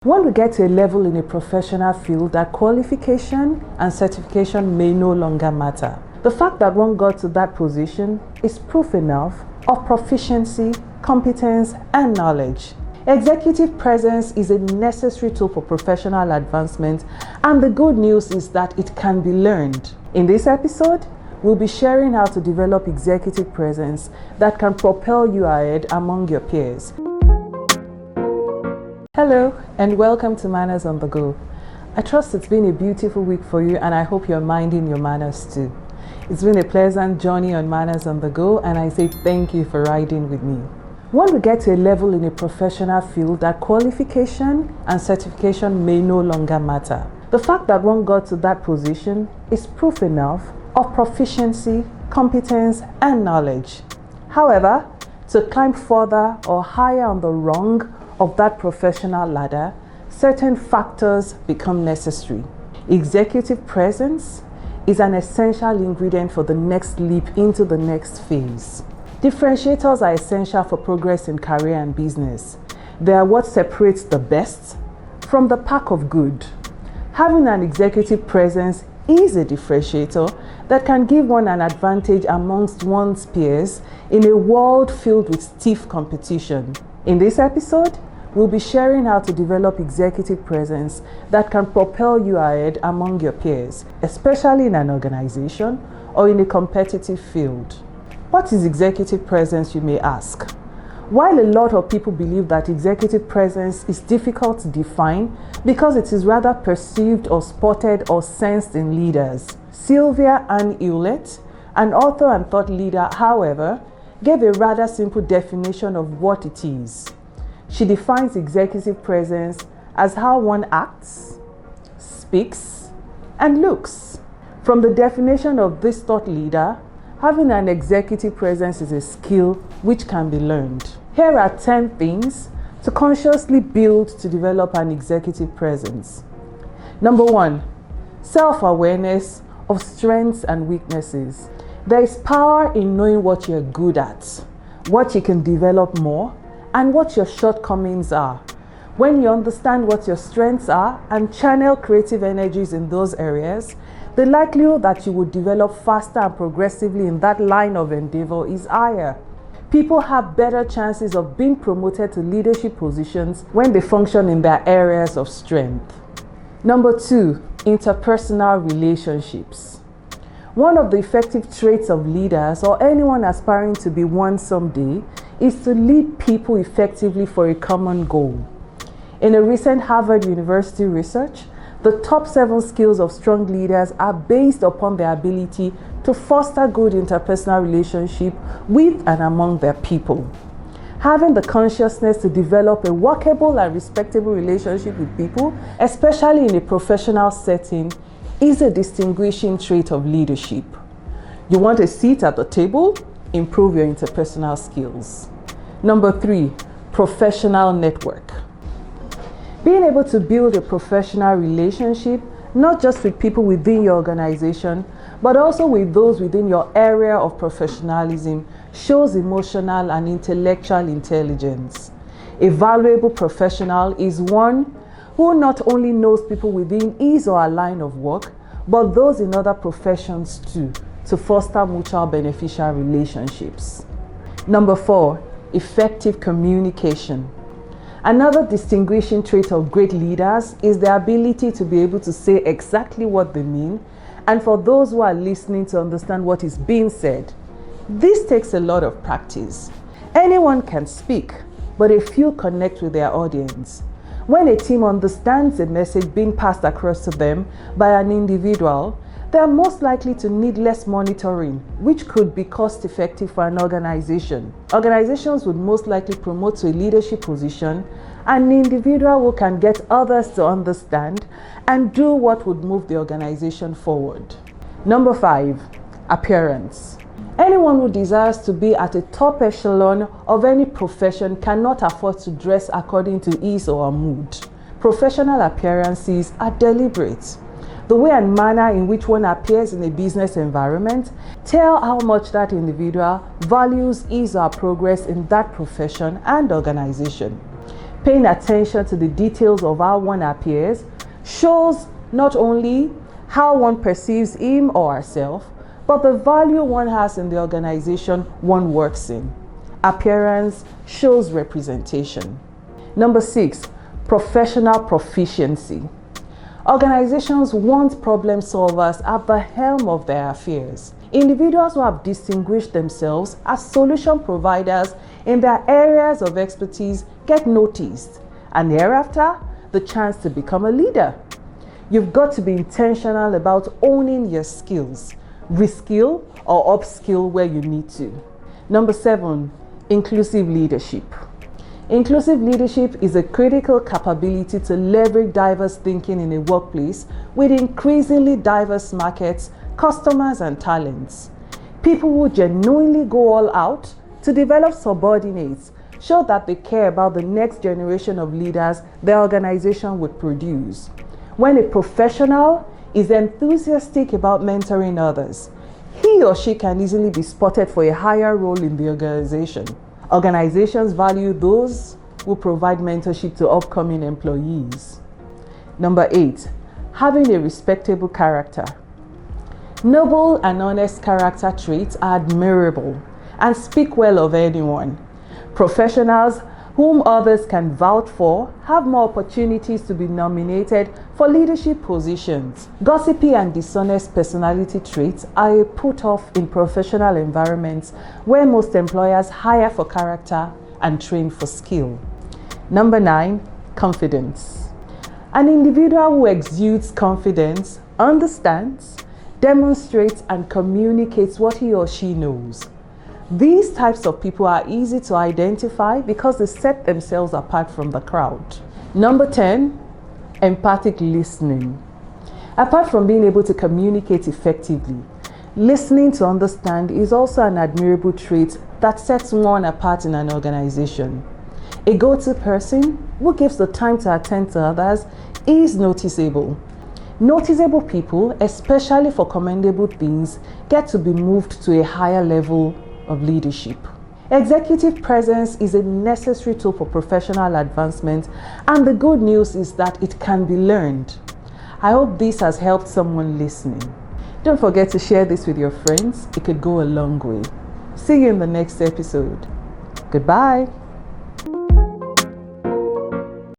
When we get to a level in a professional field that qualification and certification may no longer matter, the fact that one got to that position is proof enough of proficiency, competence, and knowledge. Executive presence is a necessary tool for professional advancement, and the good news is that it can be learned. In this episode, we'll be sharing how to develop executive presence that can propel you ahead among your peers. Hello and welcome to Manners on the Go. I trust it's been a beautiful week for you and I hope you're minding your manners too. It's been a pleasant journey on Manners on the Go and I say thank you for riding with me. When we get to a level in a professional field that qualification and certification may no longer matter, the fact that one got to that position is proof enough of proficiency, competence, and knowledge. However, to climb further or higher on the rung of that professional ladder, certain factors become necessary. Executive presence is an essential ingredient for the next leap into the next phase. Differentiators are essential for progress in career and business. They are what separates the best from the pack of good. Having an executive presence is a differentiator that can give one an advantage amongst one's peers in a world filled with stiff competition. In this episode, we'll be sharing how to develop executive presence that can propel you ahead among your peers, especially in an organization or in a competitive field. What is executive presence, you may ask? While a lot of people believe that executive presence is difficult to define because it is rather perceived or spotted or sensed in leaders, Sylvia Ann Hewlett, an author and thought leader, however, gave a rather simple definition of what it is. She defines executive presence as how one acts, speaks, and looks. From the definition of this thought leader, having an executive presence is a skill which can be learned. Here are 10 things to consciously build to develop an executive presence. Number 1, self-awareness of strengths and weaknesses. There is power in knowing what you're good at, what you can develop more, and what your shortcomings are. When you understand what your strengths are and channel creative energies in those areas, the likelihood that you would develop faster and progressively in that line of endeavor is higher. People have better chances of being promoted to leadership positions when they function in their areas of strength. Number 2, interpersonal relationships. One of the effective traits of leaders or anyone aspiring to be one someday is to lead people effectively for a common goal. In a recent Harvard University research, the top 7 skills of strong leaders are based upon their ability to foster good interpersonal relationship with and among their people. Having the consciousness to develop a workable and respectable relationship with people, especially in a professional setting, is a distinguishing trait of leadership. You want a seat at the table? Improve your interpersonal skills. Number 3, professional network. Being able to build a professional relationship, not just with people within your organization, but also with those within your area of professionalism, shows emotional and intellectual intelligence. A valuable professional is one who not only knows people within his or her line of work, but those in other professions too, to foster mutual beneficial relationships. Number 4, effective communication. Another distinguishing trait of great leaders is their ability to be able to say exactly what they mean, and for those who are listening to understand what is being said. This takes a lot of practice. Anyone can speak, but a few connect with their audience. When a team understands a message being passed across to them by an individual, they are most likely to need less monitoring, which could be cost-effective for an organization. Organizations would most likely promote to a leadership position an individual who can get others to understand and do what would move the organization forward. Number 5, appearance. Anyone who desires to be at a top echelon of any profession cannot afford to dress according to his or her mood. Professional appearances are deliberate. The way and manner in which one appears in a business environment tell how much that individual values his or her progress in that profession and organization. Paying attention to the details of how one appears shows not only how one perceives him or herself, but the value one has in the organization one works in. Appearance shows representation. Number 6, professional proficiency. Organizations want problem solvers at the helm of their affairs. Individuals who have distinguished themselves as solution providers in their areas of expertise get noticed, and thereafter, the chance to become a leader. You've got to be intentional about owning your skills, reskill or upskill where you need to. Number 7, inclusive leadership. Inclusive leadership is a critical capability to leverage diverse thinking in a workplace with increasingly diverse markets, customers, and talents. People who genuinely go all out to develop subordinates show that they care about the next generation of leaders their organization would produce. When a professional is enthusiastic about mentoring others, he or she can easily be spotted for a higher role in the organization. Organizations value those who provide mentorship to upcoming employees. Number 8, having a respectable character. Noble and honest character traits are admirable and speak well of anyone. Professionals whom others can vouch for have more opportunities to be nominated for leadership positions. Gossipy and dishonest personality traits are a put-off in professional environments where most employers hire for character and train for skill. Number 9, confidence. An individual who exudes confidence understands, demonstrates, and communicates what he or she knows. These types of people are easy to identify because they set themselves apart from the crowd. Number 10, empathic listening. Apart from being able to communicate effectively, listening to understand is also an admirable trait that sets one apart in an organization. A go-to person who gives the time to attend to others is noticeable. Noticeable people, especially for commendable things, get to be moved to a higher level of leadership. Executive presence is a necessary tool for professional advancement, and the good news is that it can be learned. I hope this has helped someone listening. Don't forget to share this with your friends. It could go a long way. See you in the next episode. Goodbye.